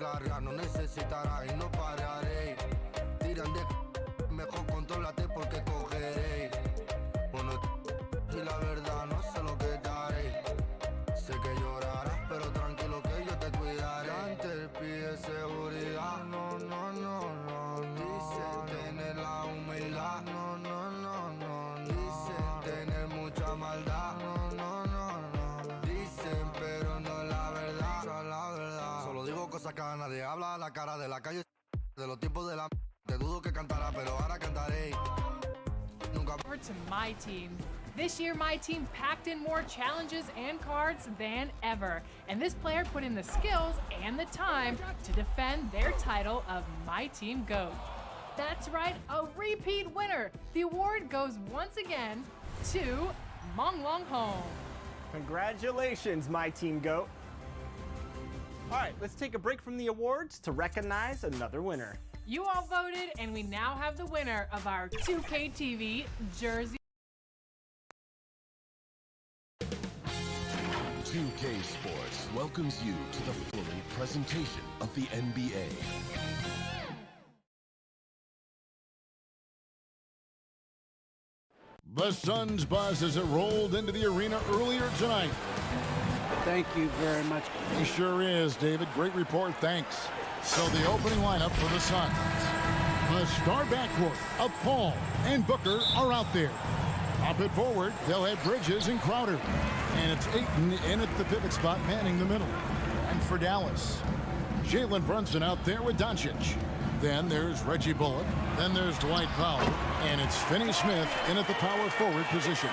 larga, no necesitarás y no pararé. Tiran de mejor contrólate porque cogeré. Bueno, y la verdad no sé lo que daré. Sé que llorarás, pero tranquilo que yo te cuidaré. Antes pide seguridad, no, no, no, no, no. Dicen tener la humildad, no, no, no, no. Dicen tener mucha maldad, no, no, no, no. Dicen, pero no la verdad, la verdad. Solo digo cosas que nadie habla a la cara de la calle. De los tiempos de la te dudo que cantará, pero ahora cantaré. Nunca. Over to my team. This year, my team packed in more challenges and cards than ever. And this player put in the skills and the time to defend their title of My Team GOAT. That's right, a repeat winner. The award goes once again to Mong Long Hong. Congratulations, My Team GOAT. All right, let's take a break from the awards to recognize another winner. You all voted, and we now have the winner of our 2K TV jersey. 2K Sports welcomes you to the fully presentation of the NBA. The Suns buzz as it rolled into the arena earlier tonight. Thank you very much. He sure is, David. Great report, thanks. So the opening lineup for the Suns. The star backcourt of Paul and Booker are out there. Up at forward, they'll have Bridges and Crowder. And it's Ayton in at the pivot spot, manning the middle. And for Dallas, Jalen Brunson out there with Doncic. Then there's Reggie Bullock. Then there's Dwight Powell. And it's Finney Smith in at the power forward position.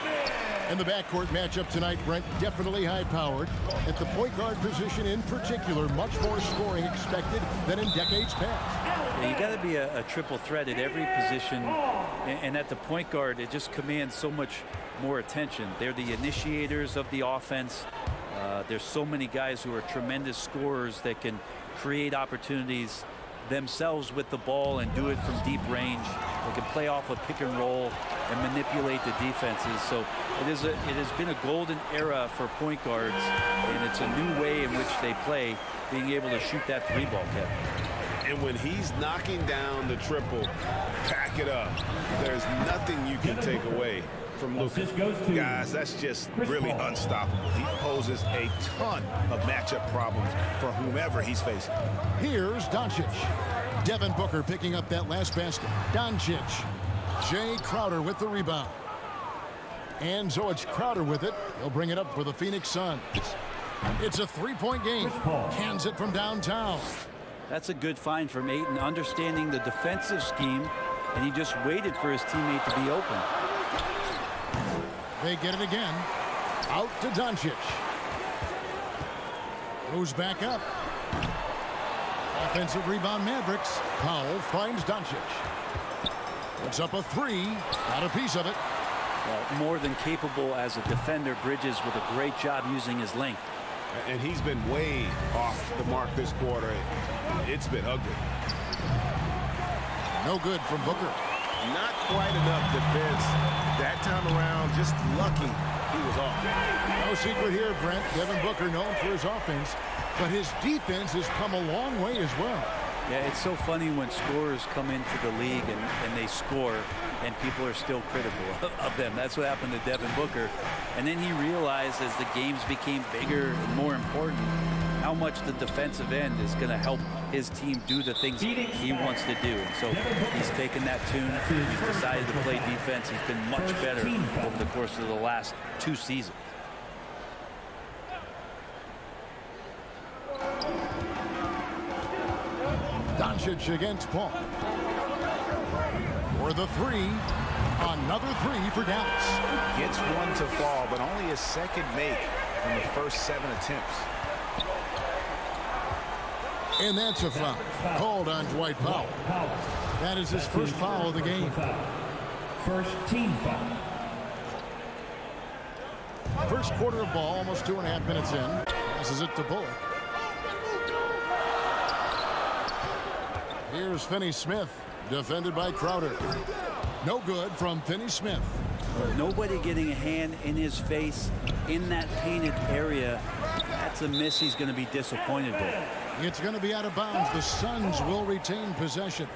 And the backcourt matchup tonight, Brent, definitely high-powered. At the point guard position in particular, much more scoring expected than in decades past. Yeah, you got to be a triple threat at every position. And at the point guard, it just commands so much more attention. They're the initiators of the offense. There's so many guys who are tremendous scorers that can create opportunities themselves with the ball and do it from deep range. They can play off a pick and roll and manipulate the defenses. So it has been a golden era for point guards, and it's a new way in which they play, being able to shoot that three ball, Kevin. And when he's knocking down the triple, pack it up. There's nothing you can take away from Luka. Guys, that's just really unstoppable. He poses a ton of matchup problems for whomever he's facing. Here's Doncic. Devin Booker picking up that last basket. Doncic. Jay Crowder with the rebound. And so it's Crowder with it. He'll bring it up for the Phoenix Suns. It's a three-point game. Cans it from downtown. That's a good find from Ayton, understanding the defensive scheme, and he just waited for his teammate to be open. They get it again. Out to Doncic. Goes back up. Offensive rebound Mavericks. Powell finds Doncic. Puts up a three. Got a piece of it. Well, more than capable as a defender. Bridges with a great job using his length. And he's been way off the mark this quarter. It's been ugly. No good from Booker. Not quite enough defense that time around. Just lucky he was off. No secret here, Brent. Devin Booker known for his offense, but his defense has come a long way as well. Yeah, it's so funny when scorers come into the league and they score and people are still critical of them. That's what happened to Devin Booker. And then he realized as the games became bigger and more important how much the defensive end is going to help his team do the things he wants to do. And so he's taken that tune. He's decided to play defense. He's been much better over the course of the last 2 seasons. Doncic against Paul. For the three. Another three for Dallas. Gets one to fall, but only his second make in the first 7 attempts. And that's a foul called on Dwight Powell. That is his first foul of the game. First team foul. First quarter of ball, almost 2.5 minutes in. Passes it to Bullock. Here's Finney Smith, defended by Crowder. No good from Finney Smith. Nobody getting a hand in his face in that painted area. That's a miss he's going to be disappointed with. It's going to be out of bounds. The Suns will retain possession.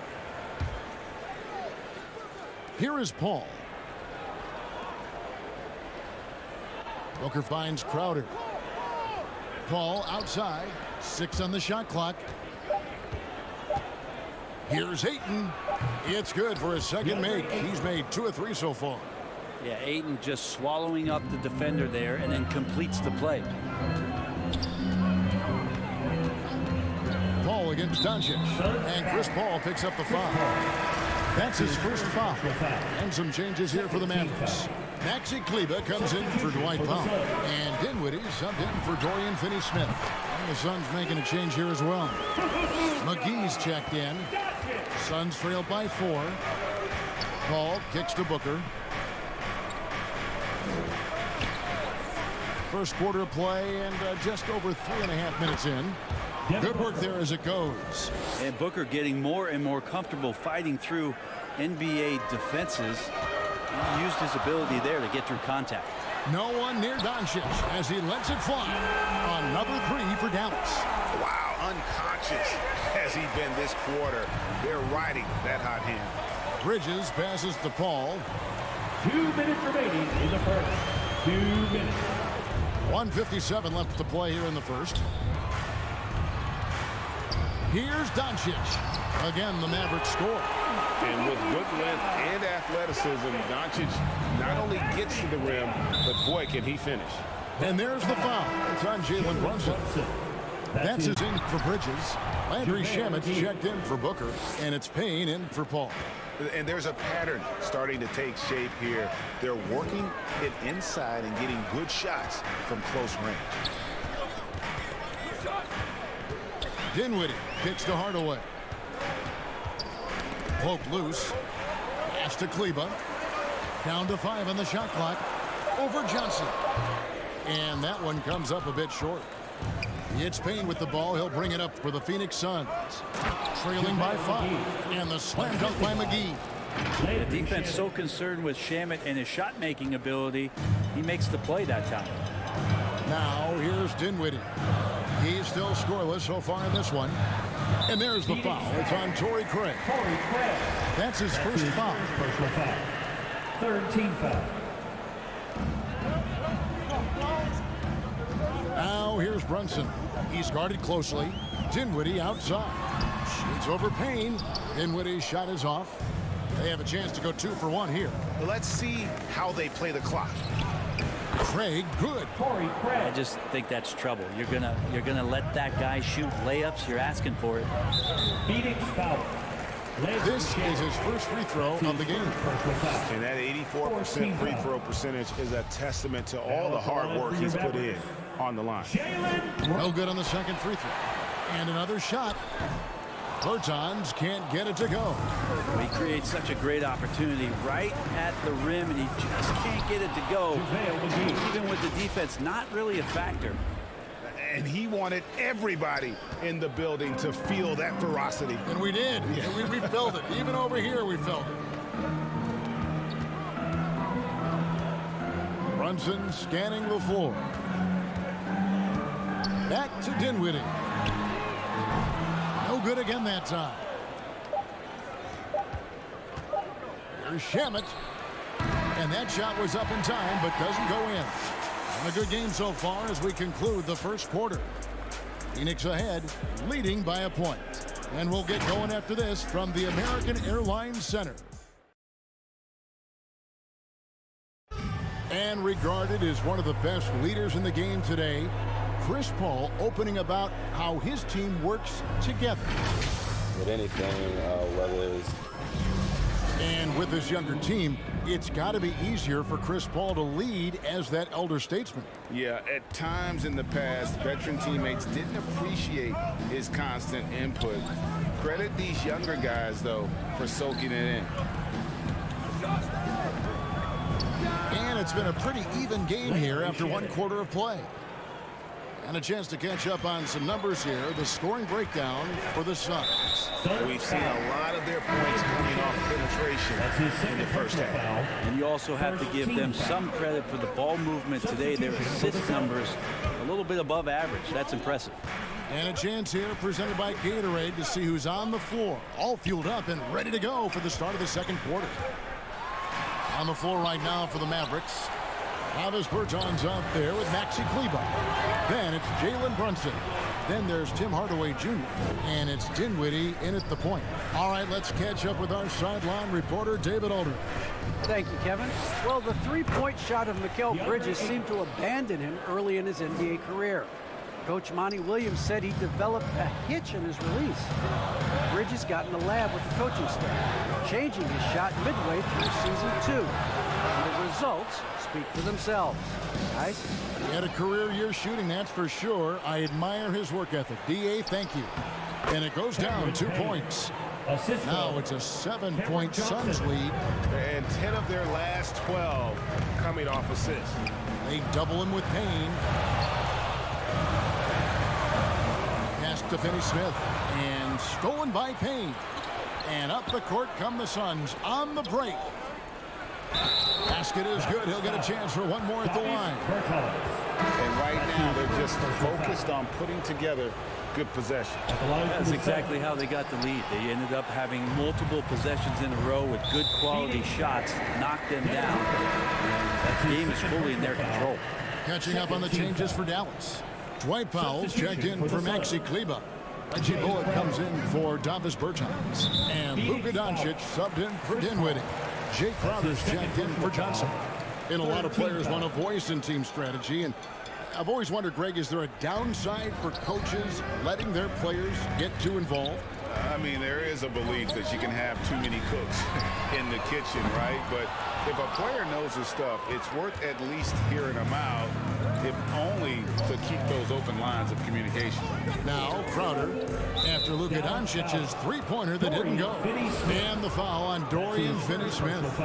Here is Paul. Booker finds Crowder. Paul outside. 6 on the shot clock. Here's Ayton. It's good for his second make. He's made 2 of 3 so far. Yeah, Ayton just swallowing up the defender there and then completes the play. Paul against Doncic. And Chris Paul picks up the foul. That's his first foul. And some changes here for the Mavericks. Maxi Kleber comes in for Dwight Powell. And Dinwiddie subbed in for Dorian Finney-Smith. And the Suns making a change here as well. McGee's checked in. Suns trail by 4. Paul kicks to Booker. First quarter of play and just over 3.5 minutes in. Good work there as it goes. And Booker getting more and more comfortable fighting through NBA defenses. He used his ability there to get through contact. No one near Doncic as he lets it fly. Another 3 for Dallas. Wow, unconscious has he been this quarter. They're riding that hot hand. Bridges passes to Paul. 2 minutes remaining in the first. 2 minutes. 1:57 left to play here in the first. Here's Doncic. Again, the Mavericks score. And with good length and athleticism, Doncic not only gets to the rim, but boy, can he finish. And there's the foul. It's on Jalen Brunson. That's his in for Bridges. Landry Shamet checked in for Booker. And it's Payne in for Paul. And there's a pattern starting to take shape here. They're working it inside and getting good shots from close range. Dinwiddie kicks to Hardaway. Poked loose. Pass to Kleber. Down to 5 on the shot clock. Over Johnson. And that one comes up a bit short. It's Payne with the ball. He'll bring it up for the Phoenix Suns. Trailing by 5. And the slam dunk by McGee. The defense so concerned with Shamet and his shot-making ability, he makes the play that time. Now here's Dinwiddie. He's still scoreless so far in this one. And there's the foul. It's on Torrey Craig. That's his first foul. Personal foul. Third team foul. Now here's Brunson. He's guarded closely. Dinwiddie outside. Shoots over Payne. Dinwiddie's shot is off. They have a chance to go 2 for 1 here. Let's see how they play the clock. Craig, good. I just think that's trouble. You're gonna let that guy shoot layups. You're asking for it. Phoenix foul. This is his first free throw of the game. And that 84% free throw percentage is a testament to all the hard work he's put in on the line. No good on the second free throw. And another shot. Bertans can't get it to go. He creates such a great opportunity right at the rim, and he just can't get it to go. Even with the defense not really a factor. And he wanted everybody in the building to feel that ferocity. And we did. Yeah. We felt it. Even over here, we felt it. Brunson scanning the floor. Back to Dinwiddie. No good again that time. There's Shamet. And that shot was up in time, but doesn't go in. And a good game so far as we conclude the first quarter. Phoenix ahead, leading by a point. And we'll get going after this from the American Airlines Center. And regarded as one of the best leaders in the game today, Chris Paul opening about how his team works together. With anything, whether it's... And with this younger team, it's got to be easier for Chris Paul to lead as that elder statesman. Yeah, at times in the past, veteran teammates didn't appreciate his constant input. Credit these younger guys, though, for soaking it in. And it's been a pretty even game here after one quarter of play. And a chance to catch up on some numbers here. The scoring breakdown for the Suns. We've seen a lot of their points coming off penetration in the first half. And you also have to give them some credit for the ball movement today. Their assist numbers a little bit above average. That's impressive. And a chance here presented by Gatorade to see who's on the floor. All fueled up and ready to go for the start of the second quarter. On the floor right now for the Mavericks. Travis Berton's out there with Maxi Kleber. Then it's Jalen Brunson. Then there's Tim Hardaway Jr. And it's Dinwiddie in at the point. All right, let's catch up with our sideline reporter, David Aldridge. Thank you, Kevin. Well, the three-point shot of Mikal Bridges seemed to abandon him early in his NBA career. Coach Monty Williams said he developed a hitch in his release. Bridges got in the lab with the coaching staff, changing his shot midway through season 2. And the results speak for themselves. Guys? He had a career year shooting, that's for sure. I admire his work ethic. D.A., thank you. And it goes down 2 points. Now it's a 7-point Suns lead. And 10 of their last 12 coming off assists. They double him with Payne. Pass to Finney-Smith. And stolen by Payne. And up the court come the Suns on the break. Basket is good. He'll get a chance for one more at the line. And right now they're just focused on putting together good possession. That's exactly how they got the lead. They ended up having multiple possessions in a row with good quality shots, knocked them down. And the game is fully in their control. Catching up on the changes for Dallas. Dwight Powell checked in for Maxi Kleber. Reggie Bullock comes in for Davis Bertans. And Luka Doncic subbed in for Dinwiddie. Jay Crowder's checked in for Johnson. And a lot of players want a voice in team strategy. And I've always wondered, Greg, is there a downside for coaches letting their players get too involved? I mean, there is a belief that you can have too many cooks in the kitchen, right? But if a player knows his stuff, it's worth at least hearing them out, if only to keep those open lines of communication. Now Crowder, after Luka Doncic's three-pointer that didn't go. And the foul on Dorian Finney-Smith.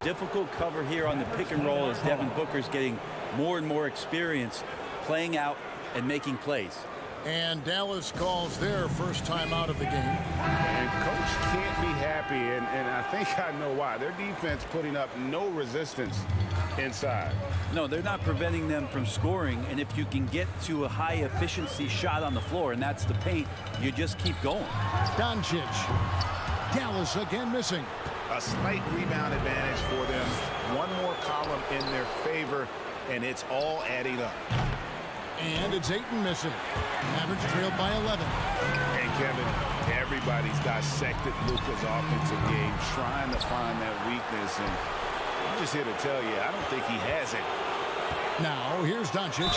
Difficult cover here on the pick and roll as Devin Booker's getting more and more experience playing out and making plays. And Dallas calls their first time out of the game. And coach can't be happy, and I think I know why. Their defense putting up no resistance inside. No, they're not preventing them from scoring, and if you can get to a high efficiency shot on the floor, and that's the paint, you just keep going. Doncic. Dallas again missing. A slight rebound advantage for them. One more column in their favor, and it's all adding up. And it's Ayton missing. Average trailed by 11. And Kevin, everybody's dissected Luka's offensive game, trying to find that weakness. And I'm just here to tell you, I don't think he has it. Now, here's Doncic.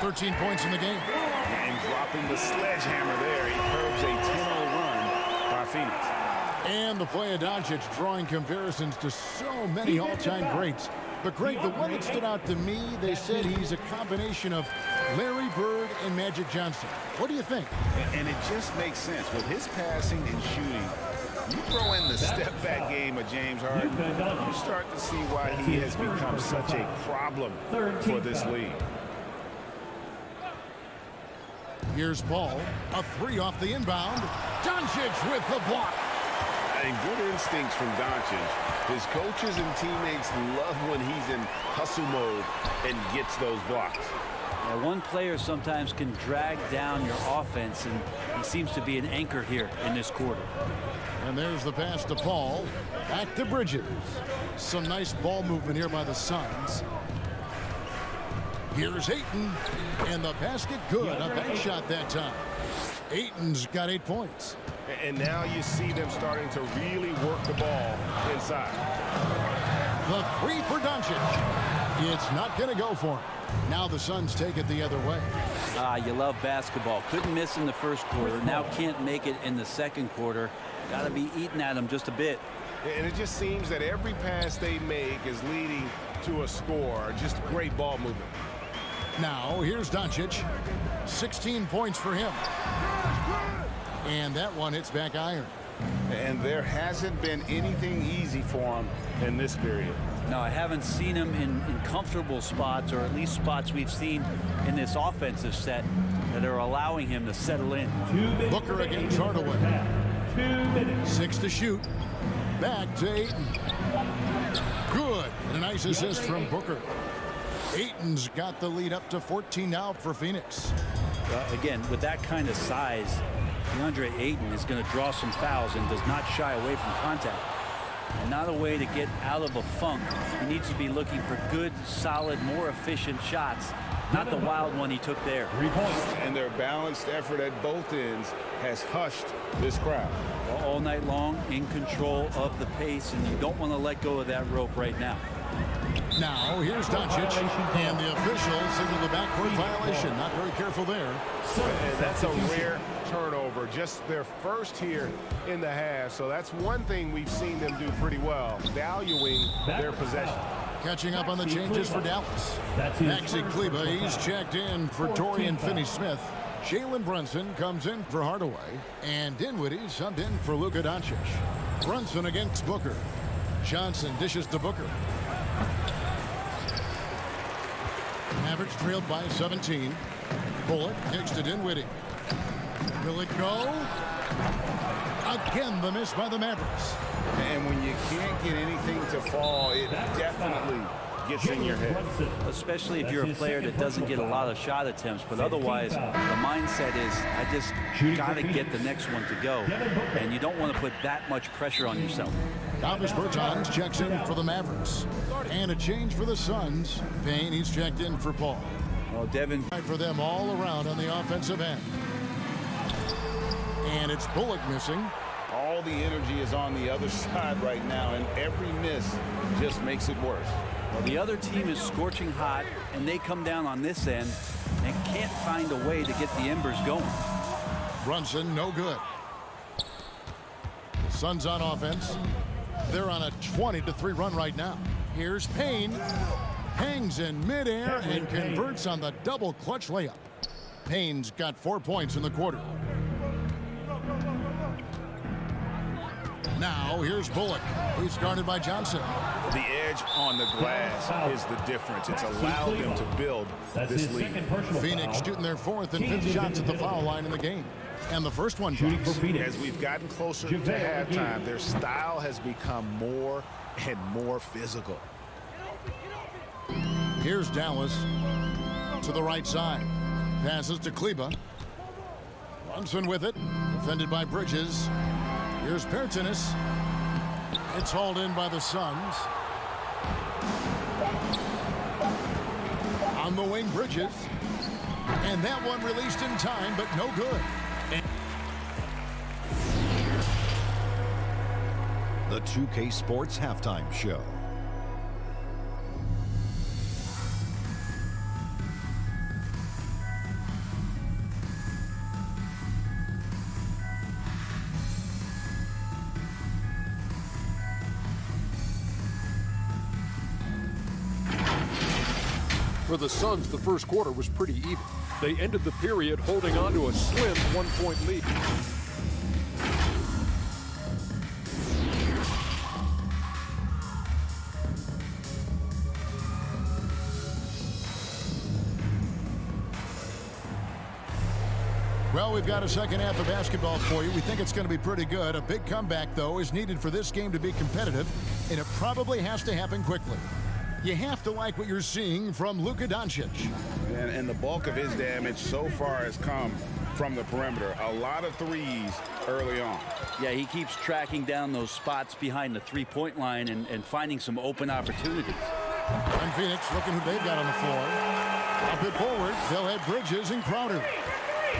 13 points in the game. And dropping the sledgehammer there, he curbs a 10-0 run by Phoenix. And the play of Doncic drawing comparisons to so many all-time greats. But, Greg, the one that stood out to me, they said he's a combination of Larry Bird and Magic Johnson. What do you think? And it just makes sense. With his passing and shooting, you throw in the step-back game of James Harden, you start to see why he has become such a problem for this league. Here's Paul. A three off the inbound. Doncic with the block. And good instincts from Doncic. His coaches and teammates love when he's in hustle mode and gets those blocks. Now, one player sometimes can drag down your offense, and he seems to be an anchor here in this quarter. And there's the pass to Paul. Back to Bridges. Some nice ball movement here by the Suns. Here's Ayton. And the basket good. A bank shot that time. Ayton's got 8 points. And now you see them starting to really work the ball inside. The three for Doncic. It's not going to go for him. Now the Suns take it the other way. You love basketball. Couldn't miss in the first quarter. Now can't make it in the second quarter. Got to be eating at them just a bit. And it just seems that every pass they make is leading to a score. Just great ball movement. Now here's Doncic. 16 points for him. And that one hits back iron. And there hasn't been anything easy for him in this period. No, I haven't seen him in comfortable spots, or at least spots we've seen in this offensive set that are allowing him to settle in. Booker against Hardaway. 6 to shoot. Back to Ayton. Good. And a nice assist from Booker. Ayton's got the lead up to 14 now for Phoenix. Again, with that kind of size, DeAndre Ayton is going to draw some fouls and does not shy away from contact. And not a way to get out of a funk. He needs to be looking for good, solid, more efficient shots, not the wild one he took there. And their balanced effort at both ends has hushed this crowd. All night long, in control of the pace, and you don't want to let go of that rope right now. Now, here's Doncic, and the official signaled the backcourt violation. Not very careful there. And that's a rare turnover, just their first here in the half. So that's one thing we've seen them do pretty well, valuing their possession. Catching up on the changes for Dallas. Maxi Kleber, he's checked in for Dorian Finney-Smith. Jalen Brunson comes in for Hardaway, and Dinwiddie subbed in for Luka Doncic. Brunson against Booker. Johnson dishes to Booker. Mavericks trailed by 17. Bullock kicks to Dinwiddie. Will it go? Again, the miss by the Mavericks. And when you can't get anything to fall, it definitely gets in your head. Especially if you're a player that doesn't get a lot of shot attempts, but otherwise the mindset is, I just got to get the next one to go. And you don't want to put that much pressure on yourself. Davis Bertans checks in for the Mavericks. And a change for the Suns. Payne, he's checked in for Paul. Well, Devin. For them all around on the offensive end. And it's Bullock missing. All the energy is on the other side right now, and every miss just makes it worse. Well, the other team is scorching hot, and they come down on this end and can't find a way to get the embers going. Brunson, no good. The Suns on offense. They're on a 20-3 run right now. Here's Payne. Hangs in midair and converts on the double clutch layup. Payne's got 4 points in the quarter. Now here's Bullock. He's guarded by Johnson. The edge on the glass is the difference. It's allowed them to build this lead. Phoenix shooting their 4th and 5th shots at the foul line in the game. And the first one drops. As we've gotten closer to halftime, their style has become more and more physical. Here's Dallas to the right side. Passes to Kleber. Brunson with it. Defended by Bridges. Here's Pertinis. It's hauled in by the Suns. On the wing, Bridges. And that one released in time, but no good. The 2K Sports Halftime Show. For the Suns, the first quarter was pretty even. They ended the period holding on to a slim 1-point lead. Well, we've got a second half of basketball for you. We think it's going to be pretty good. A big comeback, though, is needed for this game to be competitive, and it probably has to happen quickly. You have to like what you're seeing from Luka Doncic. And the bulk of his damage so far has come from the perimeter. A lot of threes early on. Yeah, he keeps tracking down those spots behind the three-point line and finding some open opportunities. And Phoenix looking who they've got on the floor. Up it forward, they'll have Bridges and Crowder.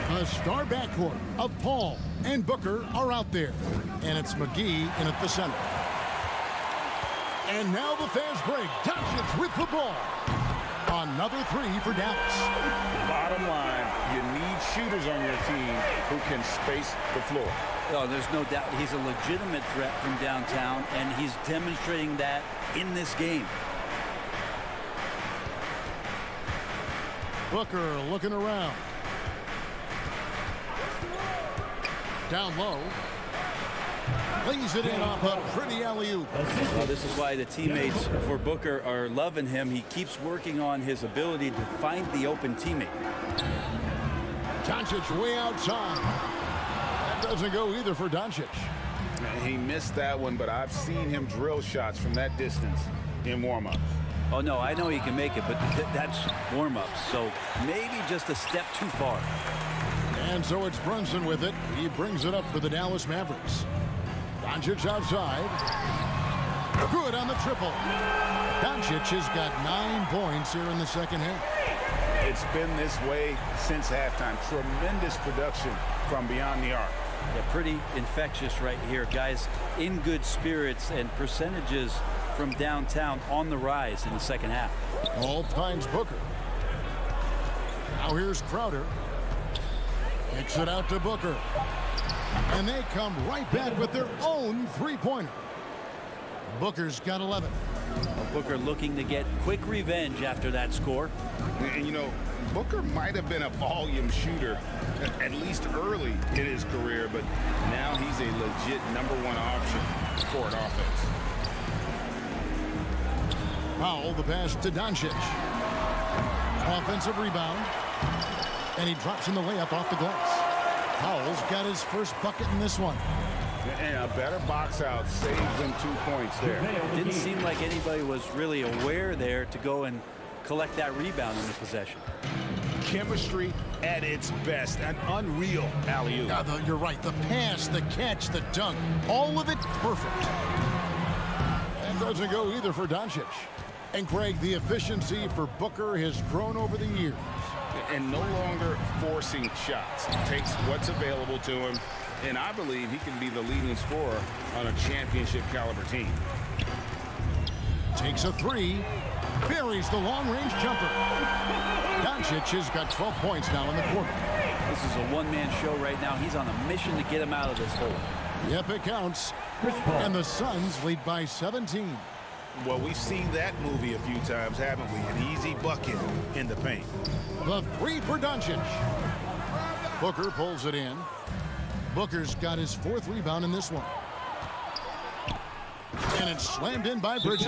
A star backcourt of Paul and Booker are out there. And it's McGee in at the center. And now the fast break. Doncic with the ball. Another three for Dallas. Bottom line, you need shooters on your team who can space the floor. Oh, there's no doubt he's a legitimate threat from downtown, and he's demonstrating that in this game. Booker looking around. Down low. lays it in off a pretty alley-oop. Well, this is why the teammates for Booker are loving him. He keeps working on his ability to find the open teammate. Doncic way outside. That doesn't go either for Doncic. He missed that one, but I've seen him drill shots from that distance in warm-ups. Oh, no, I know he can make it, but that's warm-ups, so maybe just a step too far. And so it's Brunson with it. He brings it up for the Dallas Mavericks. Doncic outside. Good on the triple. Doncic has got 9 points here in the second half. It's been this way since halftime. Tremendous production from beyond the arc. Yeah, pretty infectious right here. Guys in good spirits and percentages from downtown on the rise in the second half. All times Booker. Now here's Crowder. Kicks it out to Booker. And they come right back with their own three-pointer. Booker's got 11. Well, Booker looking to get quick revenge after that score. And, you know, Booker might have been a volume shooter, at least early in his career, but now he's a legit #1 option for an offense. Powell, the pass to Doncic. Offensive rebound. And he drops in the layup off the glass. Powell's got his first bucket in this one. And a better box out saves them 2 points there. It didn't seem like anybody was really aware there to go and collect that rebound in the possession. Chemistry at its best. An unreal alley-oop. You're right. The pass, the catch, the dunk, all of it perfect. That doesn't go either for Doncic. And Craig, the efficiency for Booker has grown over the years. And no longer forcing shots. Takes what's available to him. And I believe he can be the leading scorer on a championship caliber team. Takes a three. Buries the long-range jumper. Doncic has got 12 points now in the quarter. This is a one-man show right now. He's on a mission to get him out of this hole. Yep, it counts. And the Suns lead by 17. Well, we've seen that movie a few times, haven't we? An easy bucket in the paint. The three for Doncic. Booker pulls it in. Booker's got his 4th rebound in this one. And it's slammed in by Bridges.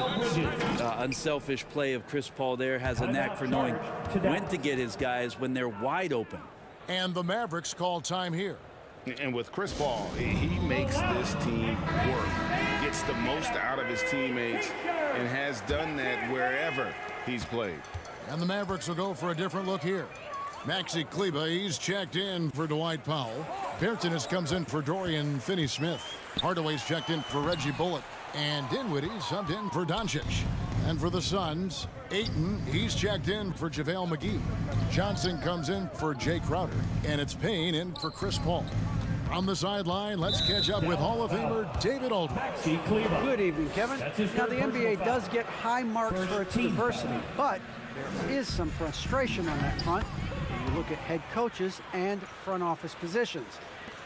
Unselfish play of Chris Paul there. Has a knack for knowing when to get his guys when they're wide open. And the Mavericks call time here. And with Chris Paul, he makes this team work. Gets the most out of his teammates and has done that wherever he's played. And the Mavericks will go for a different look here. Maxi Kleber, he's checked in for Dwight Powell. Bertans comes in for Dorian Finney-Smith. Hardaway's checked in for Reggie Bullock. And Dinwiddie subbed in for Doncic. And for the Suns, Ayton, he's checked in for JaVale McGee. Johnson comes in for Jay Crowder. And it's Payne in for Chris Paul. On the sideline, let's catch up with Hall of Famer David Aldridge. Good evening, Kevin. Now, the NBA does get high marks for its diversity, but there is some frustration on that front when you look at head coaches and front office positions.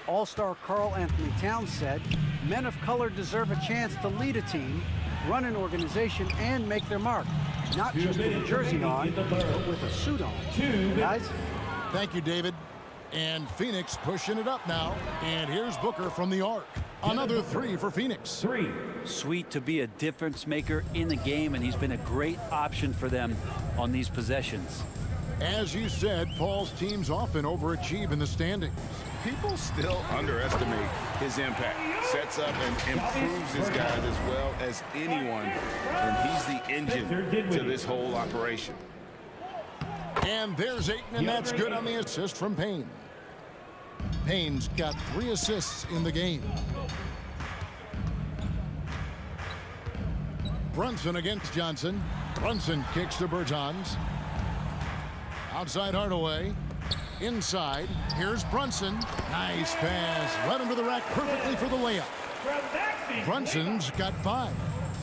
All-star Karl Anthony Towns said, men of color deserve a chance to lead a team, run an organization, and make their mark. Not just with a jersey on, but with a suit on. Guys? Thank you, David. And Phoenix pushing it up now. And here's Booker from the arc. Another three for Phoenix. Sweet to be a difference maker in the game, and he's been a great option for them on these possessions. As you said, Paul's teams often overachieve in the standings. People still underestimate his impact. Sets up and improves his guys as well as anyone. And he's the engine to this whole operation. And there's Ayton, and that's good on the assist from Payne. Payne's got 3 assists in the game. Brunson against Johnson. Brunson kicks to Bertans. Outside Hardaway. Inside. Here's Brunson. Nice pass. Led him to the rack perfectly for the layup. Brunson's got 5.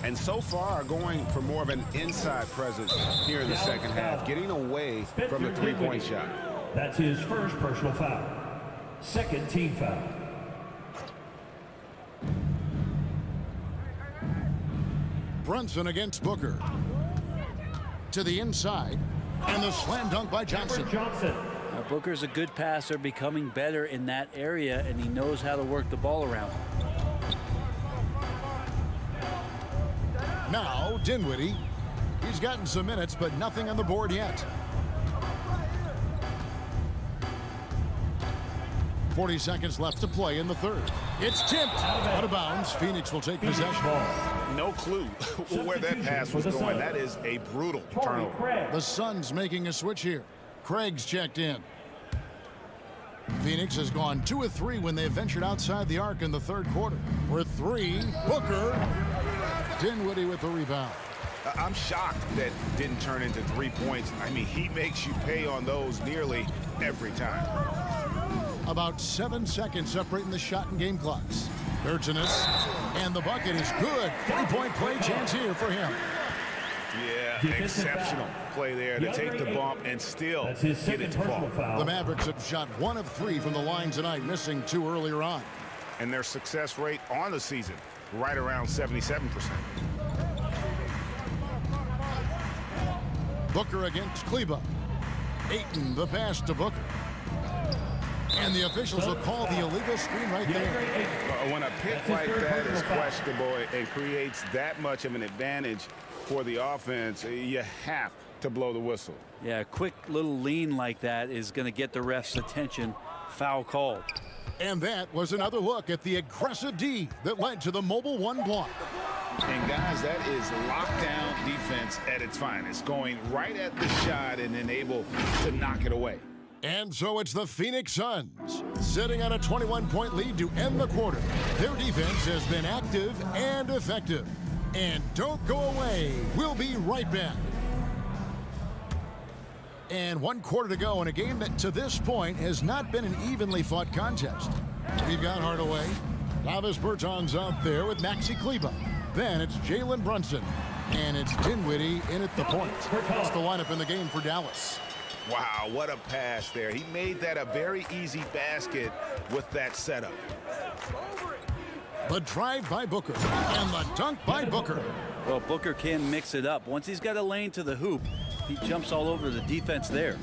And so far going for more of an inside presence here in the second half, getting away from the three-point shot. That's his first personal foul. Second team foul. Brunson against Booker. To the inside. And the slam dunk by Johnson. Booker's a good passer, becoming better in that area, and he knows how to work the ball around. Now, Dinwiddie. He's gotten some minutes, but nothing on the board yet. 40 seconds left to play in the third. It's tipped. Out of bounds. Phoenix will take possession. No clue where that pass was going. That is a brutal turnover. The Suns making a switch here. Craig's checked in. Phoenix has gone 2 of 3 when they ventured outside the arc in the third quarter. For 3, Booker. Dinwiddie with the rebound. I'm shocked that didn't turn into 3 points. I mean, he makes you pay on those nearly every time. About 7 seconds separating the shot and game clocks. Bertinus, and the bucket is good. 3-point play chance here for him. Yeah, exceptional play there to take the bump and still get it to fall. The Mavericks have shot 1 of 3 from the line tonight, missing 2 earlier on. And their success rate on the season, right around 77%. Booker against Kleba. Ayton, the pass to Booker. And the officials will call the illegal screen right there. When a pick like that is questionable and creates that much of an advantage for the offense, you have to blow the whistle. Yeah, a quick little lean like that is going to get the ref's attention. Foul called. And that was another look at the aggressive D that led to the mobile 1 block. And guys, that is lockdown defense at its finest, going right at the shot and then able to knock it away. And so it's the Phoenix Suns sitting on a 21-point lead to end the quarter. Their defense has been active and effective. And don't go away. We'll be right back. And 1 quarter to go in a game that to this point has not been an evenly fought contest. We've got Hardaway. Davis Bertans out there with Maxi Kleba. Then it's Jalen Brunson. And it's Dinwiddie in at the point. That's the lineup in the game for Dallas. Wow, what a pass there. He made that a very easy basket with that setup. The drive by Booker and the dunk by Booker. Well, Booker can mix it up. Once he's got a lane to the hoop, he jumps all over the defense there.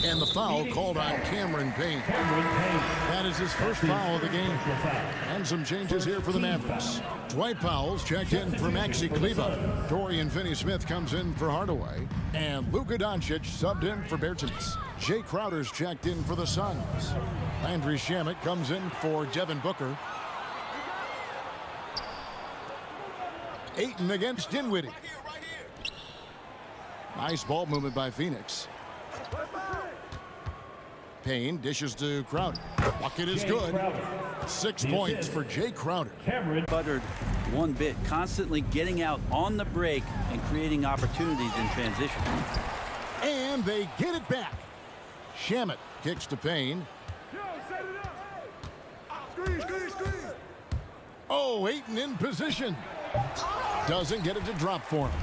And the foul called on Cameron Payne. That is his first foul of the game. And some changes here for the Mavericks. Dwight Powell's checked in for Maxi Kleba. Dorian Finney-Smith comes in for Hardaway. And Luka Doncic subbed in for Bertans. Jay Crowder's checked in for the Suns. Landry Shamet comes in for Devin Booker. Ayton against Dinwiddie. Nice ball movement by Phoenix. Payne dishes to Crowder. Bucket is good. 6 points for Jay Crowder. Buttered one bit, constantly getting out on the break and creating opportunities in transition. And they get it back. Shamet kicks to Payne. Oh, Ayton in position. Doesn't get it to drop for him.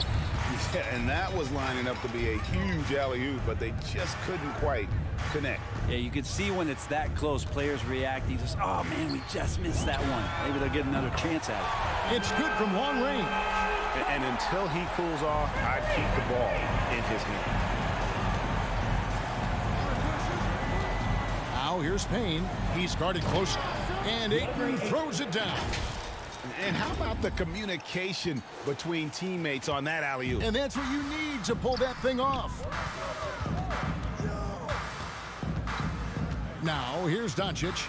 Yeah, and that was lining up to be a huge alley-oop, but they just couldn't quite connect. Yeah, you can see when it's that close, players react. He just, oh man, we just missed that one. Maybe they'll get another chance at it. It's good from long range. And until he cools off, I'd keep the ball in his hand. Now here's Payne. He's guarded closely. And Ayton throws it down. And how about the communication between teammates on that alley-oop? And that's what you need to pull that thing off. Now, here's Doncic.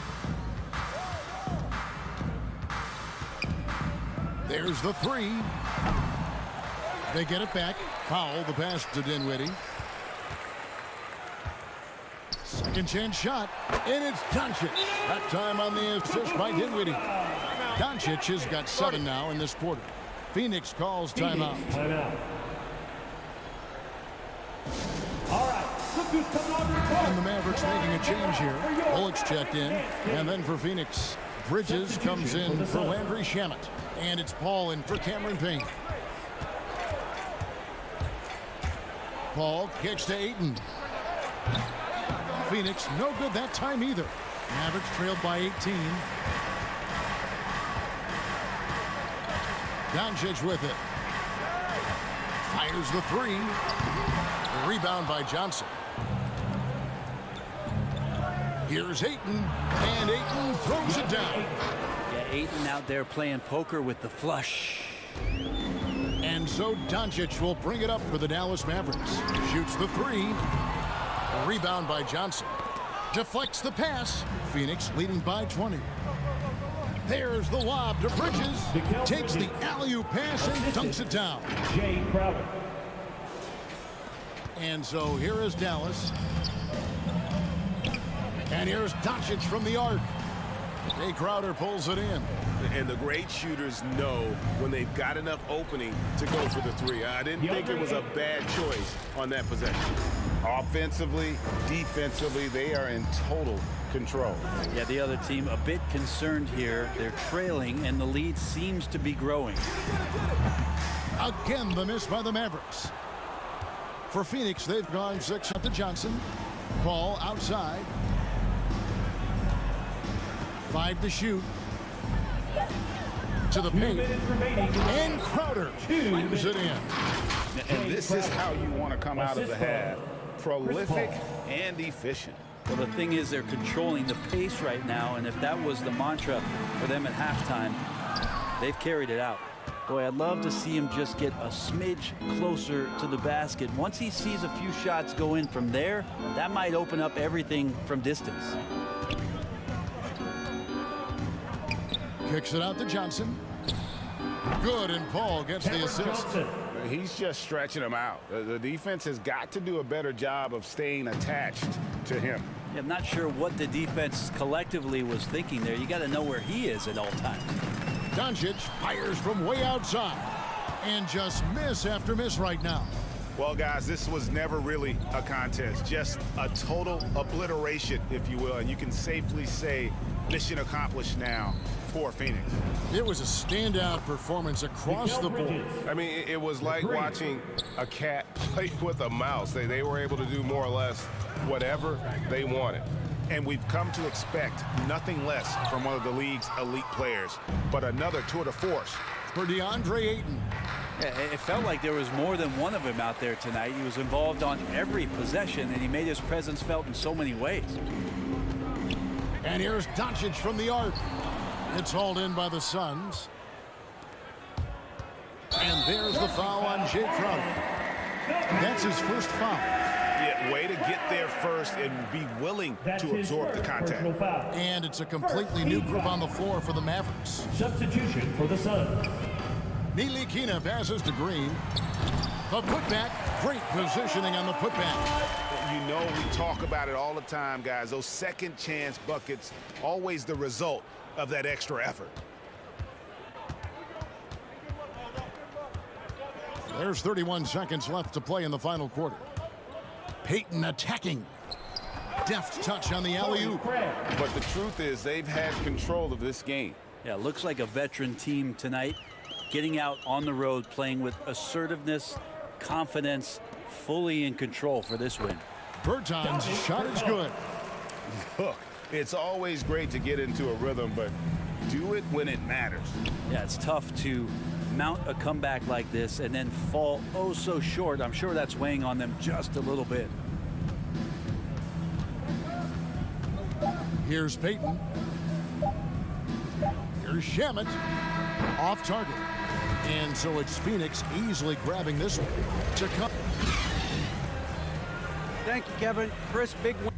There's the 3. They get it back. Powell, the pass to Dinwiddie. Second chance shot, and it's Doncic. That time on the assist by Dinwiddie. Doncic has got 7 now in this quarter. Phoenix calls timeout. All right, look who's coming on the court. And the Mavericks making a change here. Bullock's checked in. And then for Phoenix, Bridges comes in for Landry Shamet. And it's Paul in for Cameron Payne. Paul kicks to Ayton. Phoenix no good that time either. Mavericks trailed by 18. Doncic with it. Fires the 3. A rebound by Johnson. Here's Ayton, and Ayton throws it down. Yeah, Ayton out there playing poker with the flush. And so Doncic will bring it up for the Dallas Mavericks. Shoots the three. A rebound by Johnson. Deflects the pass. Phoenix leading by 20. There's the lob to Bridges. Takes the alley-oop pass and dunks it down. Jay Crowder. And so here is Dallas. And here's Doncic from the arc. Jay Crowder pulls it in. And the great shooters know when they've got enough opening to go for the three. I didn't think it was a bad choice on that possession. Offensively, defensively, they are in total control. Yeah, the other team a bit concerned here. They're trailing, and the lead seems to be growing. Again, the miss by the Mavericks. For Phoenix, they've gone 6 to Johnson. Ball outside. 5 to shoot. To the paint. And Crowder slams it in. And this is how you want to come out of the half. Prolific and efficient. Well, the thing is, they're controlling the pace right now, and if that was the mantra for them at halftime, they've carried it out. Boy, I'd love to see him just get a smidge closer to the basket. Once he sees a few shots go in from there, that might open up everything from distance. Kicks it out to Johnson. Good, and Paul gets the assist. He's just stretching him out. The defense has got to do a better job of staying attached to him. Yeah, I'm not sure what the defense collectively was thinking there. You got to know where he is at all times. Doncic fires from way outside and just miss after miss right now. Well, guys, this was never really a contest, just a total obliteration, if you will, and you can safely say mission accomplished now for Phoenix. It was a standout performance across the board. I mean, it was like watching a cat play with a mouse. They were able to do more or less whatever they wanted. And we've come to expect nothing less from one of the league's elite players, but another tour de force. For DeAndre Ayton. Yeah, it felt like there was more than one of him out there tonight. He was involved on every possession, and he made his presence felt in so many ways. And here's Doncic from the arc. It's hauled in by the Suns. And there's the foul on Jay Crowder. That's his first foul. Yeah, way to get there first and be willing to absorb the contact. And it's a completely new group on the floor for the Mavericks. Substitution for the Suns. Nilikina passes to Green. The putback, great positioning on the putback. You know, we talk about it all the time, guys. Those second chance buckets, always the result of that extra effort. There's 31 seconds left to play in the final quarter. Payton attacking. Deft touch on the alley-oop. But the truth is, they've had control of this game. Yeah, looks like a veteran team tonight. Getting out on the road, playing with assertiveness, confidence, fully in control for this win. Berton's shot is good. Look, it's always great to get into a rhythm, but do it when it matters. Yeah, it's tough to mount a comeback like this and then fall oh so short. I'm sure that's weighing on them just a little bit. Here's Payton. Here's Shamet. Off target. And so it's Phoenix easily grabbing this one to come. Thank you, Kevin. Chris, big win.